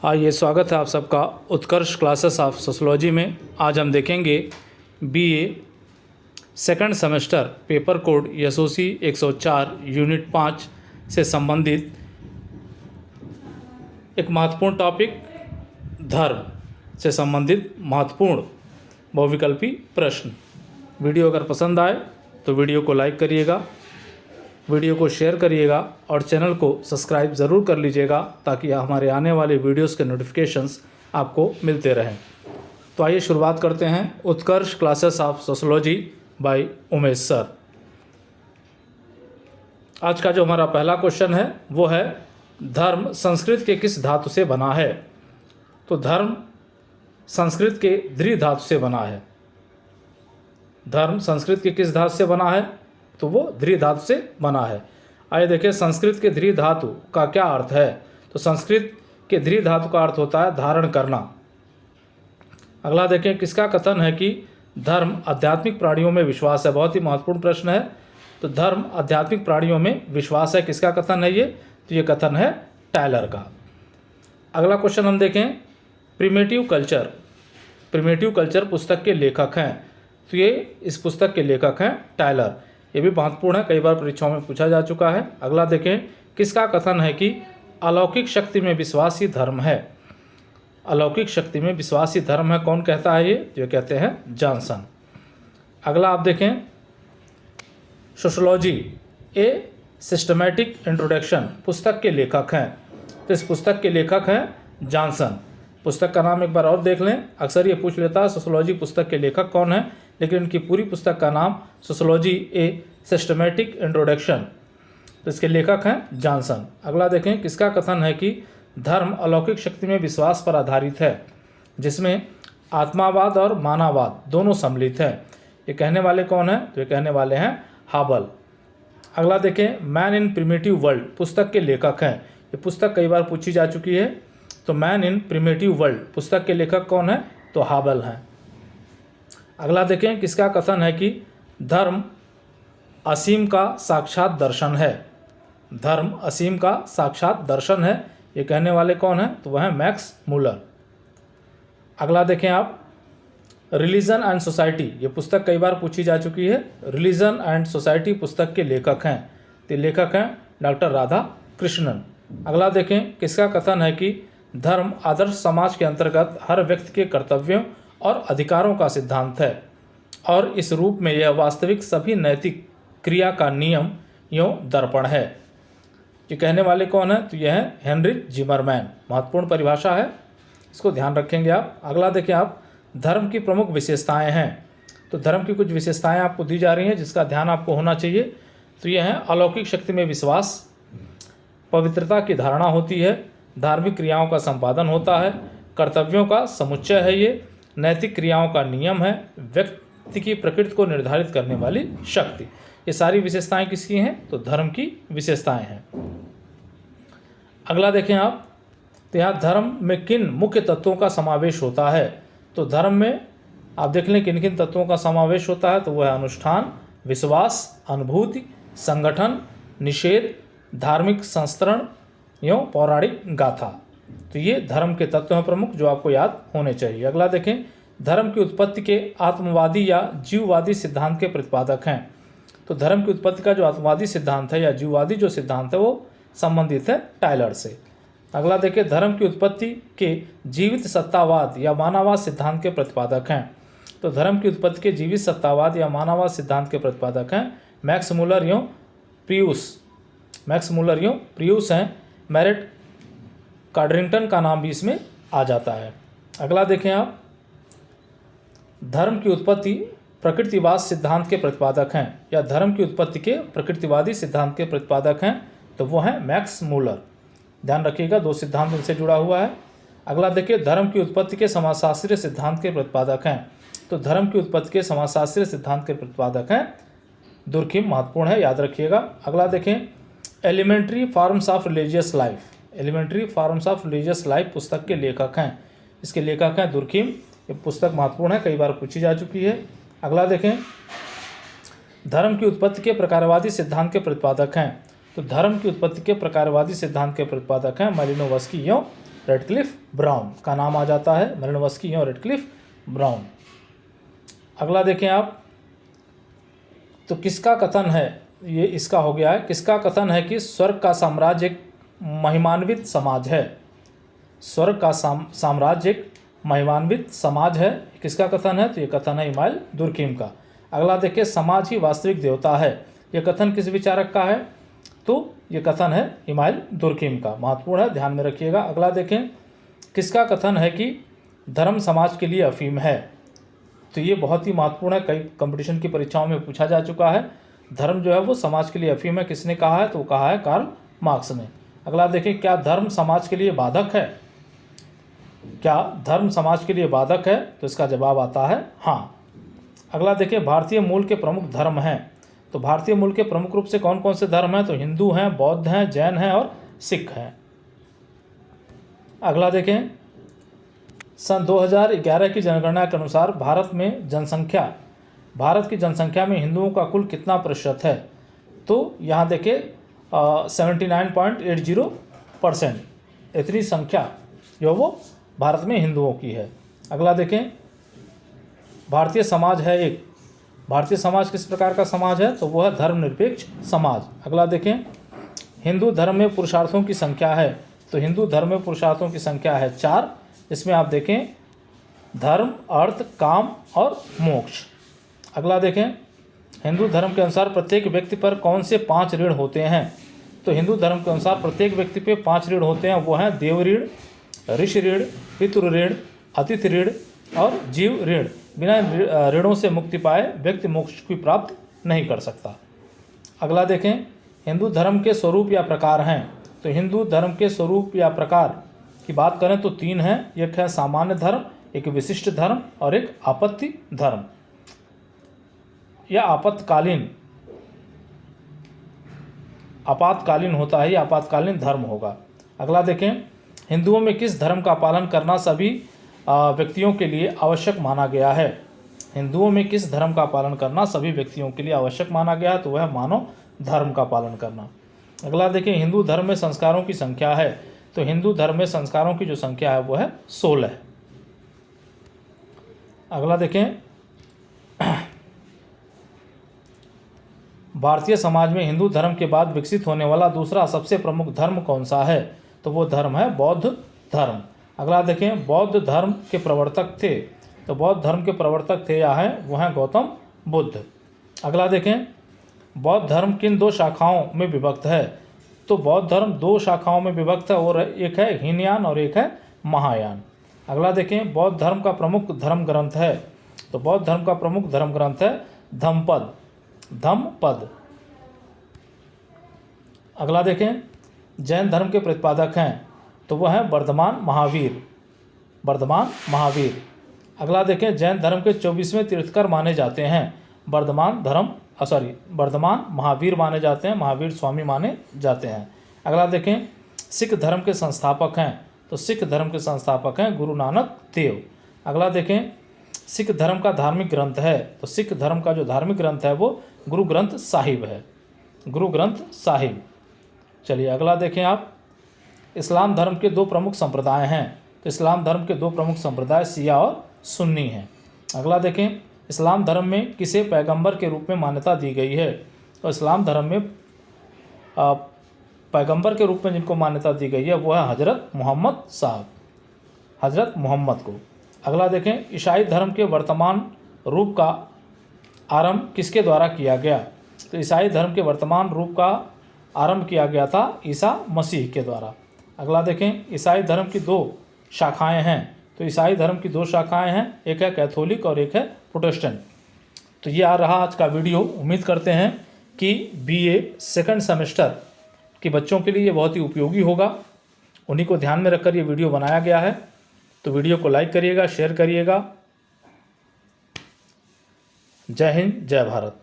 आइए, स्वागत है आप सबका उत्कर्ष क्लासेस ऑफ सोशोलॉजी में। आज हम देखेंगे BA second semester paper code SOC 104 unit 5 से संबंधित एक महत्वपूर्ण टॉपिक धर्म से संबंधित महत्वपूर्ण बहुविकल्पी प्रश्न। वीडियो अगर पसंद आए तो वीडियो को लाइक करिएगा, वीडियो को शेयर करिएगा और चैनल को सब्सक्राइब ज़रूर कर लीजिएगा ताकि हमारे आने वाले वीडियोस के नोटिफिकेशंस आपको मिलते रहें। तो आइए शुरुआत करते हैं Utkarsh classes of sociology by Umesh sir. आज का जो हमारा पहला क्वेश्चन है वो है धर्म संस्कृत के किस धातु से बना है। तो धर्म संस्कृत के दृ धातु से बना है। धर्म संस्कृत के किस धातु से बना है, तो वो दृ धातु से बना है। आइए देखिए संस्कृत के दृ धातु का क्या अर्थ है। तो संस्कृत के दृ धातु का अर्थ होता है धारण करना। अगला देखें किसका कथन है कि धर्म आध्यात्मिक प्राणियों में विश्वास है। बहुत ही महत्वपूर्ण प्रश्न है। तो धर्म आध्यात्मिक प्राणियों में विश्वास है, किसका कथन है ये, तो ये कथन है टायलर का। अगला क्वेश्चन हम देखें प्रिमेटिव कल्चर। प्रिमेटिव कल्चर पुस्तक के लेखक हैं, तो ये इस पुस्तक के लेखक हैं टायलर। ये भी महत्वपूर्ण है, कई बार परीक्षाओं में पूछा जा चुका है। अगला देखें किसका कथन है कि अलौकिक शक्ति में विश्वास ही धर्म है। अलौकिक शक्ति में विश्वास ही धर्म है, कौन कहता है ये, तो ये कहते हैं जॉनसन। अगला आप देखें सोशोलॉजी ए सिस्टमैटिक इंट्रोडक्शन पुस्तक के लेखक हैं। तो इस पुस्तक के लेखक हैं जॉनसन। पुस्तक का नाम एक बार और देख लें, अक्सर ये पूछ लेता है सोशोलॉजी पुस्तक के लेखक कौन है, लेकिन इनकी पूरी पुस्तक का नाम सोशोलॉजी ए सिस्टमैटिक इंट्रोडक्शन। तो इसके लेखक हैं जॉनसन। अगला देखें किसका कथन है कि धर्म अलौकिक शक्ति में विश्वास पर आधारित है, जिसमें आत्मावाद और मानववाद दोनों सम्मिलित हैं। ये कहने वाले कौन है, तो ये कहने वाले हैं हाबल। अगला देखें मैन इन प्रिमिटिव वर्ल्ड पुस्तक के लेखक हैं। ये पुस्तक कई बार पूछी जा चुकी है। तो मैन इन प्रिमिटिव वर्ल्ड पुस्तक के लेखक कौन है, तो हाबल हैं। अगला देखें किसका कथन है कि धर्म असीम का साक्षात दर्शन है। धर्म असीम का साक्षात दर्शन है, ये कहने वाले कौन है, तो वह है मैक्स मूलर। अगला देखें आप रिलीजन एंड सोसाइटी। ये पुस्तक कई बार पूछी जा चुकी है। रिलीजन एंड सोसाइटी पुस्तक के लेखक हैं, तो लेखक हैं डॉक्टर राधा कृष्णन। अगला देखें किसका कथन है कि धर्म आदर्श समाज के अंतर्गत हर व्यक्ति के कर्तव्यों और अधिकारों का सिद्धांत है और इस रूप में यह वास्तविक सभी नैतिक क्रिया का नियम एवं दर्पण है। ये कहने वाले कौन है, तो यह है हेनरिच जिमरमैन। महत्वपूर्ण परिभाषा है, इसको ध्यान रखेंगे आप। अगला देखिए आप धर्म की प्रमुख विशेषताएं हैं। तो धर्म की कुछ विशेषताएं आपको दी जा रही हैं जिसका ध्यान आपको होना चाहिए। तो यह है अलौकिक शक्ति में विश्वास, पवित्रता की धारणा होती है, धार्मिक क्रियाओं का संपादन होता है, कर्तव्यों का समुच्चय है, ये नैतिक क्रियाओं का नियम है, व्यक्ति की प्रकृति को निर्धारित करने वाली शक्ति। ये सारी विशेषताएं किसकी हैं, तो धर्म की विशेषताएं हैं। अगला देखें आप, तो यहाँ धर्म में किन मुख्य तत्वों का समावेश होता है। तो धर्म में आप देख लें किन किन तत्वों का समावेश होता है। तो वह है अनुष्ठान, विश्वास, अनुभूति, संगठन, निषेध, धार्मिक संस्करण एवं पौराणिक गाथा। तो ये धर्म के तत्व हैं प्रमुख जो आपको याद होने चाहिए। अगला देखें धर्म की उत्पत्ति के आत्मवादी या जीववादी सिद्धांत के प्रतिपादक हैं। तो धर्म की उत्पत्ति का जो आत्मवादी सिद्धांत है या जीववादी जो सिद्धांत है वो संबंधित है टायलर से। अगला देखें धर्म की उत्पत्ति के जीवित सत्तावाद या मानववाद सिद्धांत के प्रतिपादक हैं। तो धर्म की उत्पत्ति के जीवित सत्तावाद या मानववाद सिद्धांत के प्रतिपादक हैं मैक्स मूलर एवं प्रियूस। मैक्स मूलर एवं प्रियूस हैं। मैरिट कार्डरिंगटन का नाम भी इसमें आ जाता है। अगला देखें आप धर्म की उत्पत्ति प्रकृतिवाद सिद्धांत के प्रतिपादक हैं या धर्म की उत्पत्ति के प्रकृतिवादी सिद्धांत के प्रतिपादक हैं, तो वो हैं मैक्स मूलर। ध्यान रखिएगा, दो सिद्धांत इनसे जुड़ा हुआ है। अगला देखिए धर्म की उत्पत्ति के समाजशास्त्रीय सिद्धांत के प्रतिपादक हैं। तो धर्म की उत्पत्ति के समाजशास्त्रीय सिद्धांत के प्रतिपादक हैं दुर्खिम। महत्वपूर्ण है, याद रखिएगा। अगला देखें elementary forms of religious life. Elementary forms of religious life पुस्तक के लेखक हैं, इसके लेखक हैं दुर्खिम। ये पुस्तक महत्वपूर्ण है, कई बार पूछी जा चुकी है। अगला देखें धर्म की उत्पत्ति के प्रकारवादी सिद्धांत के प्रतिपादक हैं। तो धर्म की उत्पत्ति के प्रकारवादी सिद्धांत के प्रतिपादक हैं मालिनोवस्की एवं रेडक्लिफ ब्राउन का नाम आ जाता है, मेलिनोवस्की और रेडक्लिफ ब्राउन। अगला देखें आप, तो किसका कथन है, ये इसका हो गया है, किसका कथन है कि स्वर्ग का साम्राज्य एक महिमान्वित समाज है। स्वर्ग का साम्राज्य एक महिमान्वित समाज है, किसका कथन है, तो ये कथन है इमाइल दुर्कीम का। अगला देखिए, समाज ही वास्तविक देवता है, ये कथन किस विचारक का है, तो ये कथन है इमाइल दुर्कीम का। महत्वपूर्ण है, ध्यान में रखिएगा। अगला देखें, किसका कथन है कि धर्म समाज के लिए अफीम है, तो ये बहुत ही महत्वपूर्ण है, कई कंपटीशन की परीक्षाओं में पूछा जा चुका है। धर्म जो है वो समाज के लिए अफीम है, किसने कहा है, तो वो कहा है कार्ल मार्क्स ने। अगला देखें, क्या धर्म समाज के लिए बाधक है, क्या धर्म समाज के लिए बाधक है, तो इसका जवाब आता है हाँ। अगला देखिए, भारतीय मूल के प्रमुख धर्म हैं, तो भारतीय मूल के प्रमुख रूप से कौन कौन से धर्म हैं, तो हिंदू हैं, बौद्ध हैं, जैन हैं और सिख हैं। अगला देखें, सन 2011 की जनगणना के अनुसार भारत की जनसंख्या में हिंदुओं का कुल कितना प्रतिशत है, तो यहाँ देखिए 79.80%, इतनी संख्या जो वो भारत में हिंदुओं की है। अगला देखें, भारतीय समाज है एक, भारतीय समाज किस प्रकार का समाज है, तो वह है धर्मनिरपेक्ष समाज। अगला देखें, हिंदू धर्म में पुरुषार्थों की संख्या है, तो हिंदू धर्म में पुरुषार्थों की संख्या है 4। इसमें आप देखें धर्म, अर्थ, काम और मोक्ष। अगला देखें, हिंदू धर्म के अनुसार प्रत्येक व्यक्ति पर कौन से 5 ऋण होते हैं, तो हिंदू धर्म के अनुसार प्रत्येक व्यक्ति पे 5 ऋण होते हैं, वो हैं देव ऋण, ऋषि ऋण, पितृ ऋण, अतिथि ऋण और जीव ऋण। बिना ऋणों से मुक्ति पाए व्यक्ति मोक्ष की प्राप्त नहीं कर सकता। अगला देखें, हिंदू धर्म के स्वरूप या प्रकार हैं, तो हिंदू धर्म के स्वरूप या प्रकार की बात करें तो 3 हैं, एक है सामान्य धर्म, एक विशिष्ट धर्म और एक आपत्ति धर्म या आपातकालीन होता है, या आपातकालीन धर्म होगा। अगला देखें, हिंदुओं में किस धर्म का पालन करना सभी व्यक्तियों के लिए आवश्यक माना गया है, हिंदुओं में किस धर्म का पालन करना सभी व्यक्तियों के लिए आवश्यक माना गया है, तो वह मानव धर्म का पालन करना। अगला देखें, हिंदू धर्म में संस्कारों की संख्या है, तो हिंदू धर्म में संस्कारों की जो संख्या है वो है 16। अगला देखें, भारतीय समाज में हिंदू धर्म के बाद विकसित होने वाला दूसरा सबसे प्रमुख धर्म कौन सा है, तो वो धर्म है बौद्ध धर्म। अगला देखें, बौद्ध धर्म के प्रवर्तक थे, तो बौद्ध धर्म के प्रवर्तक थे या हैं वो हैं गौतम बुद्ध। अगला देखें, बौद्ध धर्म किन 2 शाखाओं में विभक्त है, तो बौद्ध धर्म 2 शाखाओं में विभक्त है, और एक है हीनयान और एक है महायान। अगला देखें, बौद्ध धर्म का प्रमुख धर्म ग्रंथ है, तो बौद्ध धर्म का प्रमुख धर्म ग्रंथ है धम्मपद। अगला देखें, जैन धर्म के प्रतिपादक हैं, तो वह है वर्धमान महावीर। अगला देखें, जैन धर्म के 24वें तीर्थकर माने जाते हैं, वर्धमान महावीर माने जाते हैं, महावीर स्वामी माने जाते हैं। अगला देखें, सिख धर्म के संस्थापक हैं, तो सिख धर्म के संस्थापक हैं गुरु नानक देव। अगला देखें, सिख धर्म का धार्मिक ग्रंथ है, तो सिख धर्म का जो धार्मिक ग्रंथ है वो गुरु ग्रंथ साहिब है, गुरु ग्रंथ साहिब। चलिए अगला देखें आप, इस्लाम धर्म के 2 प्रमुख संप्रदाय हैं, तो इस्लाम धर्म के 2 प्रमुख संप्रदाय शिया और सुन्नी हैं। अगला देखें, इस्लाम धर्म में किसे पैगंबर के रूप में मान्यता दी गई है, तो इस्लाम धर्म में पैगंबर के रूप में जिनको मान्यता दी गई है वो है हज़रत मोहम्मद को। अगला देखें, ईसाई धर्म के वर्तमान रूप का आरंभ किसके द्वारा किया गया, तो ईसाई धर्म के वर्तमान रूप का आरंभ किया गया था ईसा मसीह के द्वारा। अगला देखें, ईसाई धर्म की 2 शाखाएं हैं, तो ईसाई धर्म की 2 शाखाएं हैं, एक है कैथोलिक और एक है प्रोटेस्टेंट। तो ये आ रहा आज का वीडियो। उम्मीद करते हैं कि BA सेकंड सेमेस्टर के बच्चों के लिए ये बहुत ही उपयोगी होगा, उन्हीं को ध्यान में रखकर ये वीडियो बनाया गया है। तो वीडियो को लाइक करिएगा, शेयर करिएगा। जय हिंद, जय भारत।